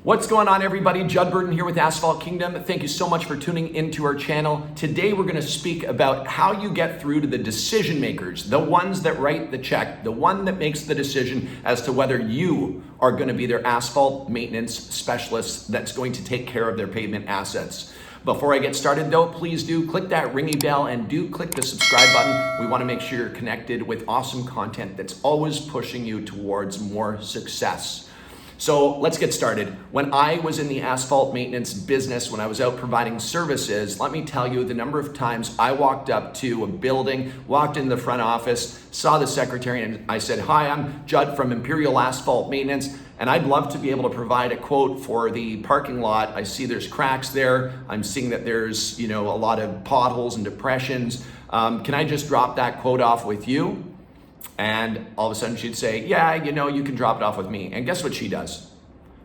What's going on, everybody? Judd Burdon here with Asphalt Kingdom. Thank you so much for tuning into our channel. Today we're going to speak about how you get through to the decision makers, the ones that write the check, the one that makes the decision as to whether you are going to be their asphalt maintenance specialist that's going to take care of their pavement assets. Before I get started though, please do click that ringy bell and do click the subscribe button. We want to make sure you're connected with awesome content that's always pushing you towards more success. So let's get started. When I was in the asphalt maintenance business, when I was out providing services, let me tell you the number of times I walked up to a building, walked in the front office, saw the secretary, and I said, "Hi, I'm Judd from Imperial Asphalt Maintenance, and I'd love to be able to provide a quote for the parking lot. I see there's cracks there. I'm seeing that there's, a lot of potholes and depressions. Can I just drop that quote off with you?" And all of a sudden she'd say, "Yeah, you can drop it off with me." And guess what she does?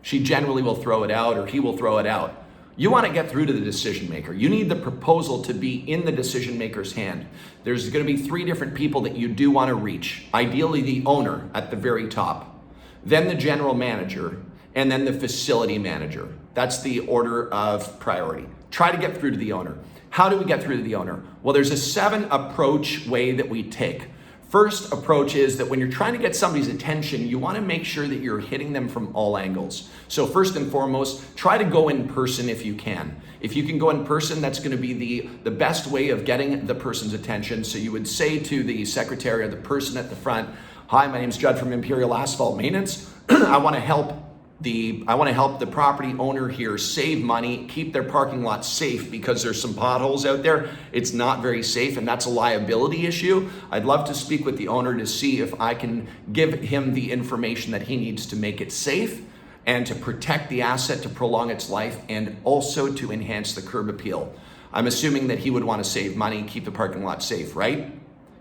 She generally will throw it out, or he will throw it out. You want to get through to the decision maker. You need the proposal to be in the decision maker's hand. There's going to be 3 different people that you do want to reach. Ideally the owner at the very top, then the general manager, and then the facility manager. That's the order of priority. Try to get through to the owner. How do we get through to the owner? Well, there's a 7 approach way that we take. First approach is that when you're trying to get somebody's attention, you want to make sure that you're hitting them from all angles. So first and foremost, try to go in person if you can. If you can go in person, that's going to be the best way of getting the person's attention. So you would say to the secretary or the person at the front, "Hi, my name's Judd from Imperial Asphalt Maintenance. I want to help the property owner here save money, keep their parking lot safe because there's some potholes out there. It's not very safe, and that's a liability issue. I'd love to speak with the owner to see if I can give him the information that he needs to make it safe and to protect the asset, to prolong its life, and also to enhance the curb appeal." I'm assuming that he would want to save money, keep the parking lot safe, right?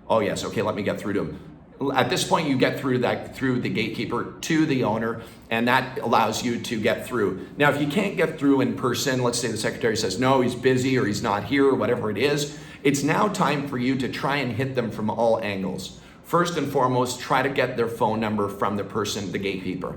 Oh yes, okay, let me get through to him. At this point, you get through the gatekeeper to the owner, and that allows you to get through. Now, if you can't get through in person, let's say the secretary says, "No, he's busy," or "He's not here," or whatever it is, it's now time for you to try and hit them from all angles. First and foremost, try to get their phone number from the person, the gatekeeper.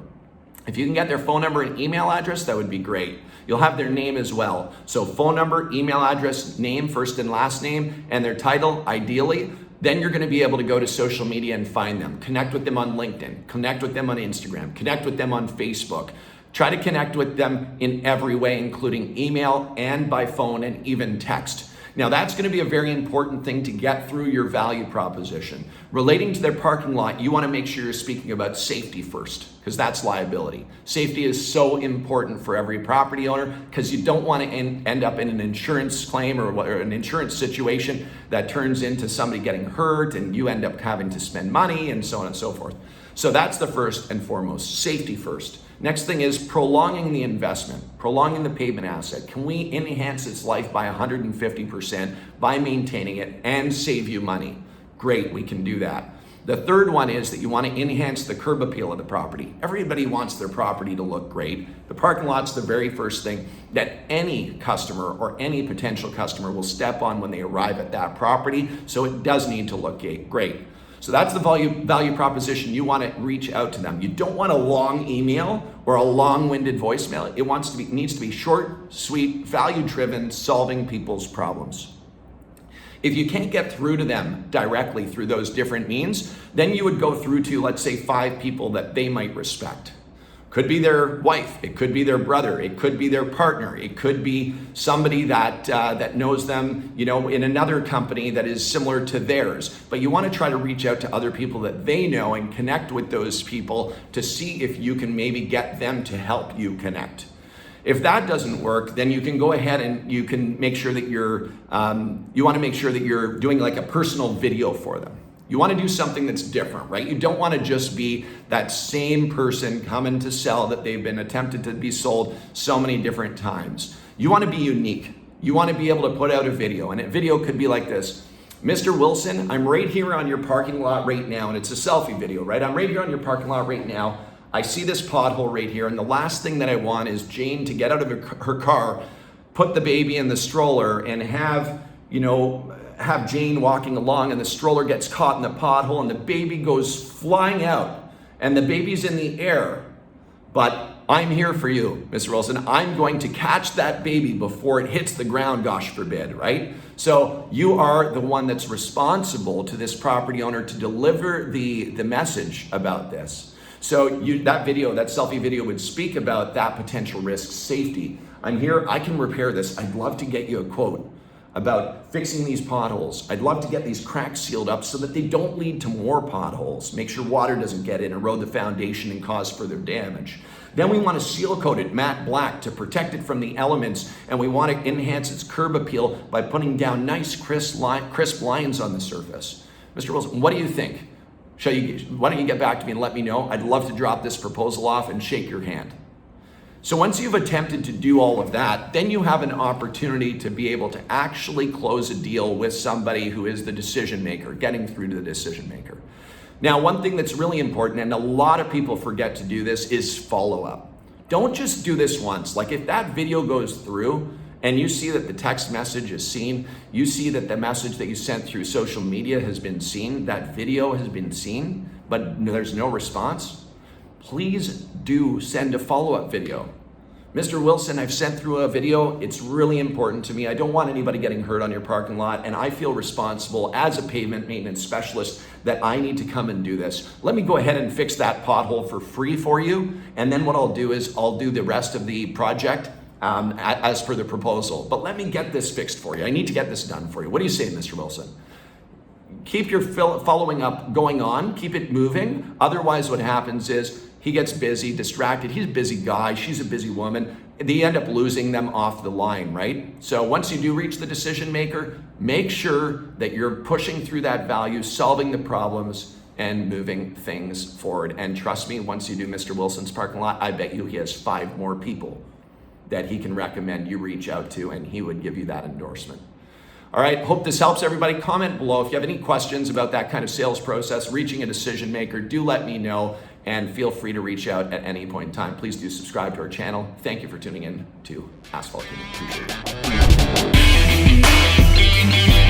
If you can get their phone number and email address, that would be great. You'll have their name as well. So phone number, email address, name, first and last name, and their title, ideally. Then you're going to be able to go to social media and find them. Connect with them on LinkedIn, connect with them on Instagram, connect with them on Facebook. Try to connect with them in every way, including email and by phone and even text. Now that's going to be a very important thing to get through your value proposition. Relating to their parking lot, you want to make sure you're speaking about safety first, because that's liability. Safety is so important for every property owner, because you don't want to end up in an insurance claim or an insurance situation that turns into somebody getting hurt and you end up having to spend money and so on and so forth. So that's the first and foremost, safety first. Next thing is prolonging the investment, prolonging the pavement asset. Can we enhance its life by 150% by maintaining it and save you money? Great, we can do that. The third one is that you want to enhance the curb appeal of the property. Everybody wants their property to look great. The parking lot's the very first thing that any customer or any potential customer will step on when they arrive at that property, so it does need to look great. So that's the value proposition. You want to reach out to them. You don't want a long email or a long-winded voicemail. It needs to be short, sweet, value-driven, solving people's problems. If you can't get through to them directly through those different means, then you would go through to, let's say, 5 people that they might respect. Could be their wife, it could be their brother, it could be their partner, it could be somebody that knows them, in another company that is similar to theirs. But you want to try to reach out to other people that they know and connect with those people to see if you can maybe get them to help you connect. If that doesn't work, then you can go ahead and you can make sure that you want to make sure that you're doing like a personal video for them. You want to do something that's different, right? You don't want to just be that same person coming to sell that they've been attempted to be sold so many different times. You want to be unique. You want to be able to put out a video, and a video could be like this. "Mr. Wilson, I'm right here on your parking lot right now," and it's a selfie video, right? "I'm right here on your parking lot right now. I see this pothole right here, and the last thing that I want is Jane to get out of her car, put the baby in the stroller, and have Jane walking along, and the stroller gets caught in the pothole and the baby goes flying out and the baby's in the air, but I'm here for you, Mr. Wilson. I'm going to catch that baby before it hits the ground, gosh forbid, right? So you are the one that's responsible to this property owner to deliver the message about this. So that selfie video would speak about that potential risk, safety. I'm here, I can repair this. I'd love to get you a quote about fixing these potholes. I'd love to get these cracks sealed up so that they don't lead to more potholes. Make sure water doesn't get in, erode the foundation, and cause further damage. Then we want to seal coat it matte black to protect it from the elements, and we want to enhance its curb appeal by putting down nice crisp lines on the surface. Mr. Wilson, what do you think? Why don't you get back to me and let me know? I'd love to drop this proposal off and shake your hand. So once you've attempted to do all of that, then you have an opportunity to be able to actually close a deal with somebody who is the decision maker, getting through to the decision maker. Now, one thing that's really important, and a lot of people forget to do this, is follow up. Don't just do this once. Like if that video goes through and you see that the text message is seen, you see that the message that you sent through social media has been seen, that video has been seen, but there's no response, please do send a follow-up video. Mr. Wilson, I've sent through a video. It's really important to me. I don't want anybody getting hurt on your parking lot, and I feel responsible as a pavement maintenance specialist that I need to come and do this. Let me go ahead and fix that pothole for free for you, and then what I'll do is I'll do the rest of the project as per the proposal. But let me get this fixed for you. I need to get this done for you. What do you say, Mr. Wilson? Keep your following up going on, keep it moving. Otherwise, what happens is he gets busy, distracted. He's a busy guy, she's a busy woman. They end up losing them off the line, right? So once you do reach the decision maker, make sure that you're pushing through that value, solving the problems, and moving things forward. And trust me, once you do Mr. Wilson's parking lot, I bet you he has 5 more people that he can recommend you reach out to, and he would give you that endorsement. All right, hope this helps everybody. Comment below if you have any questions about that kind of sales process, reaching a decision maker, do let me know, and feel free to reach out at any point in time. Please do subscribe to our channel. Thank you for tuning in to Asphalt. Appreciate it.